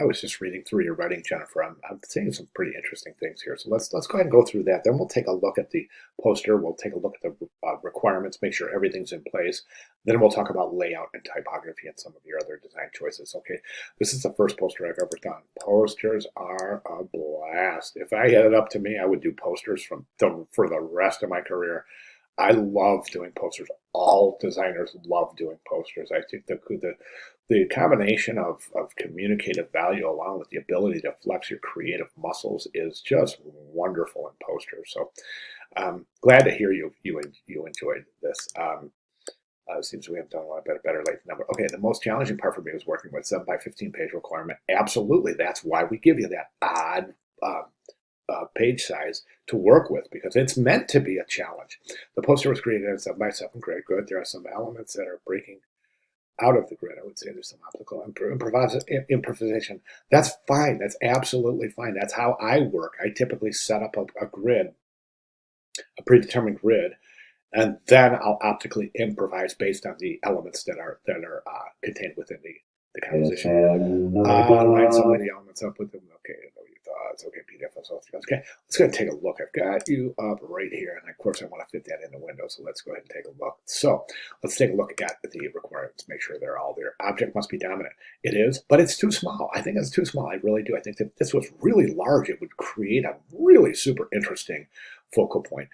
I was just reading through your writing, Jennifer. I'm seeing some pretty interesting things here. So let's go ahead and go through that. Then we'll take a look at the poster. We'll take a look at the requirements, make sure everything's in place. Then we'll talk about layout and typography and some of your other design choices. Okay, this is the first poster I've ever done. Posters are a blast. If I had it up to me, I would do posters for the rest of my career. I love doing posters. All designers love doing posters. I think the combination of communicative value along with the ability to flex your creative muscles is just wonderful in posters. So glad to hear you enjoyed this. Seems we have done a lot better late than never. Okay, the most challenging part for me was working with 7 by 15 page requirement. Absolutely, that's why we give you that odd page size to work with, because it's meant to be a challenge. The poster was created in 7 by 7 grid. Good. There are some elements that are breaking out of the grid. I would say there's some optical improvisation. That's fine. That's absolutely fine. That's how I work. I typically set up a grid, a predetermined grid, and then I'll optically improvise based on the elements that are contained within the composition. Line some of the elements up with them. Okay, I know your thoughts. Okay, PDF. Okay, let's go ahead and take a look. I've got you up right here, and of course I want to fit that in the window. So let's go ahead and take a look. So let's take a look at the requirements. Make sure they're all there. Object must be dominant. It is, but it's too small. I think it's too small. I really do. I think that if this was really large, it would create a really super interesting focal point.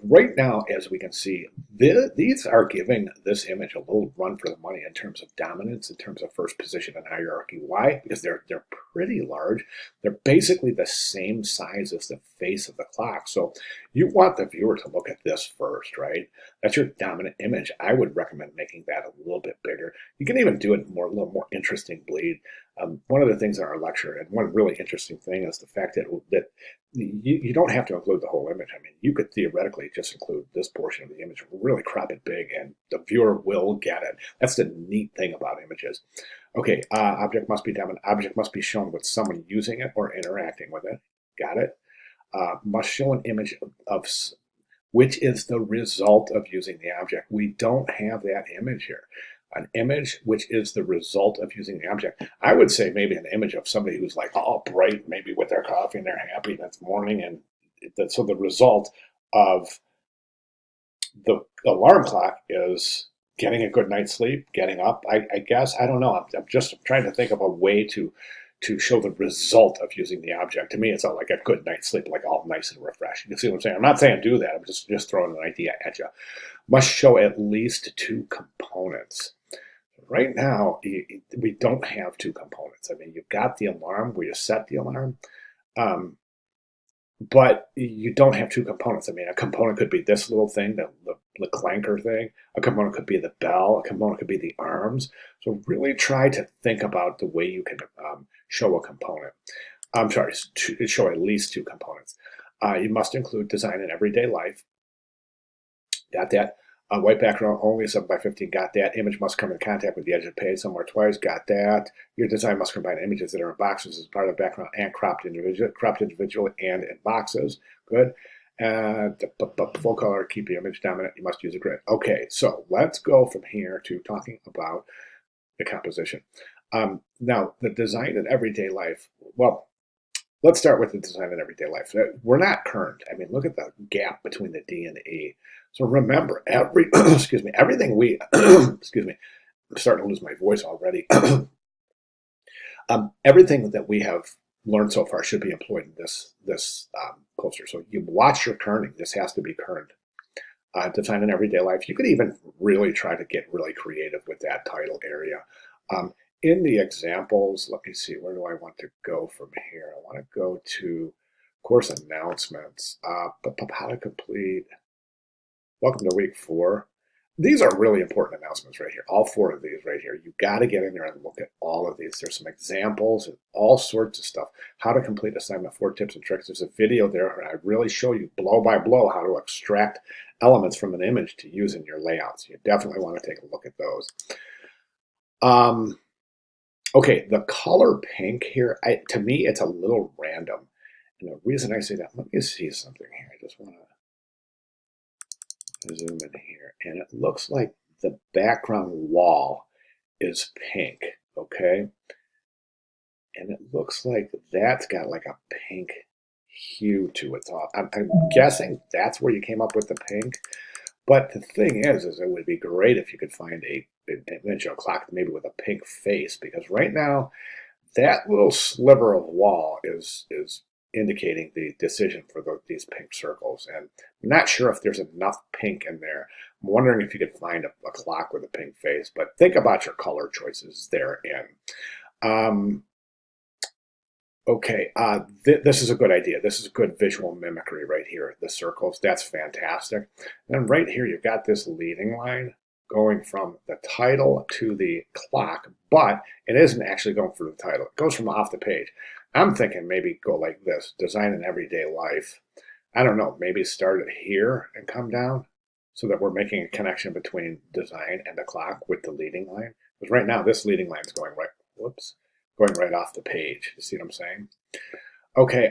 Right now, as we can see, these are giving this image a little run for the money in terms of dominance, in terms of first position in hierarchy. Why? Because they're pretty large. They're basically the same size as the face of the clock. So you want the viewer to look at this first, right? That's your dominant image. I would recommend making that a little bit bigger. You can even do it a little more interesting bleed. One of the things in our lecture, and one really interesting thing, is the fact that you don't have to include the whole image. I mean, you could theoretically just include this portion of the image, really crop it big, and the viewer will get it. That's the neat thing about images. Okay, object must be dominant. Object must be shown with someone using it or interacting with it. Got it? Must show an image of which is the result of using the object. We don't have that image here. An image which is the result of using the object. I would say maybe an image of somebody who's like all bright, maybe with their coffee and they're happy that's morning, and so the result of the alarm clock is getting a good night's sleep, getting up. I guess I don't know. I'm just trying to think of a way to show the result of using the object. To me, it's not like a good night's sleep, like all nice and refreshing. You see what I'm saying? I'm not saying do that. I'm just throwing an idea at you. Must show at least 2 components. Right now, we don't have 2 components. I mean, you've got the alarm where you set the alarm, but you don't have 2 components. I mean, a component could be this little thing, the clanker thing. A component could be the bell. A component could be the arms. So really try to think about the way you can show a component. I'm sorry, to show at least 2 components. You must include design in everyday life. Got that? White background only, 7 by 15. Got that? Image must come in contact with the edge of the page somewhere twice. Got that? Your design must combine images that are in boxes as part of the background and cropped individually and in boxes. Good. Full color, keep the image dominant. You must use a grid. Okay, so let's go from here to talking about the composition. Now, the design in everyday life. Well, let's start with the design in everyday life. We're not current. I mean, look at the gap between the D and the E. So remember, everything we, excuse me, I'm starting to lose my voice already. Everything that we have learned so far should be employed in this poster. So you watch your kerning. This has to be current. Design in everyday life. You could even really try to get really creative with that title area. In the examples, let me see, where do I want to go from here? I want to go to course announcements. How to complete. Welcome to week 4. These are really important announcements right here. All 4 of these right here. You got to get in there and look at all of these. There's some examples and all sorts of stuff. How to complete assignment, 4 tips and tricks. There's a video there where I really show you blow by blow how to extract elements from an image to use in your layouts. You definitely want to take a look at those. Okay, the color pink here, to me, it's a little random. And the reason I say that, let me see something here. I just want to zoom in here. And it looks like the background wall is pink, okay? and it looks like that's got like a pink hue to it. So I'm guessing that's where you came up with the pink. But the thing is it would be great if you could find a digital clock maybe with a pink face, because right now that little sliver of wall is indicating the decision for these pink circles. And I'm not sure if there's enough pink in there. I'm wondering if you could find a clock with a pink face, but think about your color choices therein. Okay, this is a good idea. This is good visual mimicry right here. The circles, that's fantastic. And then right here, you've got this leading line going from the title to the clock, but it isn't actually going for the title. It goes from off the page. I'm thinking maybe go like this, design in everyday life. I don't know, maybe start it here and come down so that we're making a connection between design and the clock with the leading line. Because right now, this leading line is going right, whoops, going right off the page. You see what I'm saying? Okay,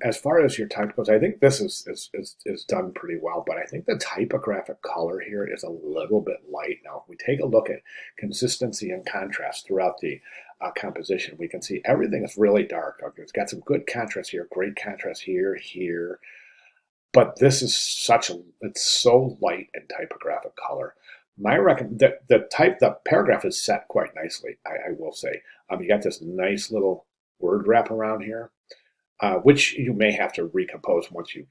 as far as your type goes, I think this is done pretty well, but I think the typographic color here is a little bit light. Now, if we take a look at consistency and contrast throughout the composition, we can see everything is really dark. Okay, it's got some good contrast here, great contrast here, here, but this is it's so light in typographic color. The paragraph is set quite nicely, I will say. You got this nice little word wrap around here, which you may have to recompose once you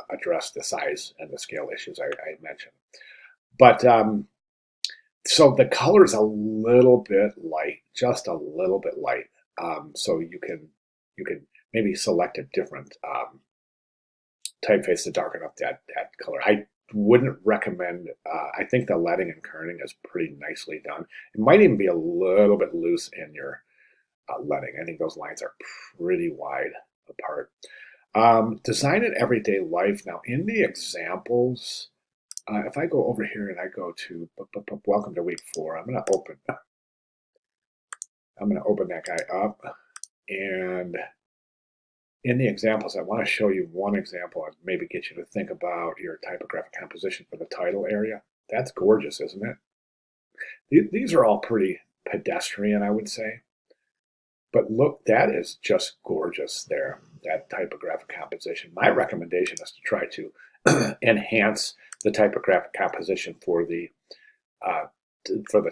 address the size and the scale issues I mentioned. But so the color is a little bit light, just a little bit light. So you can maybe select a different typeface to darken up that color. I wouldn't recommend, I think the leading and kerning is pretty nicely done. It might even be a little bit loose in your leading. I think those lines are pretty wide apart. Design in everyday life. Now in the examples, if I go over here and I go to welcome to week 4, I'm going to open that guy up, and in the examples, I want to show you one example and maybe get you to think about your typographic composition for the title area. That's gorgeous, isn't it? These are all pretty pedestrian, I would say. But look, that is just gorgeous there, that typographic composition. My recommendation is to try to enhance the typographic composition for the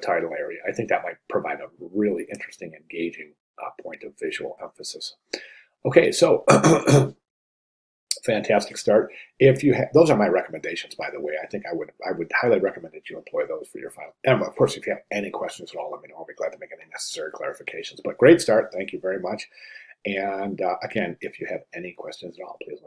title area. I think that might provide a really interesting, engaging point of visual emphasis. Okay, so fantastic start. If you those are my recommendations, by the way. I think I would highly recommend that you employ those for your final. And of course, if you have any questions at all, let me know. I'll be glad to make any necessary clarifications. But great start. Thank you very much. And again, if you have any questions at all, please let me know.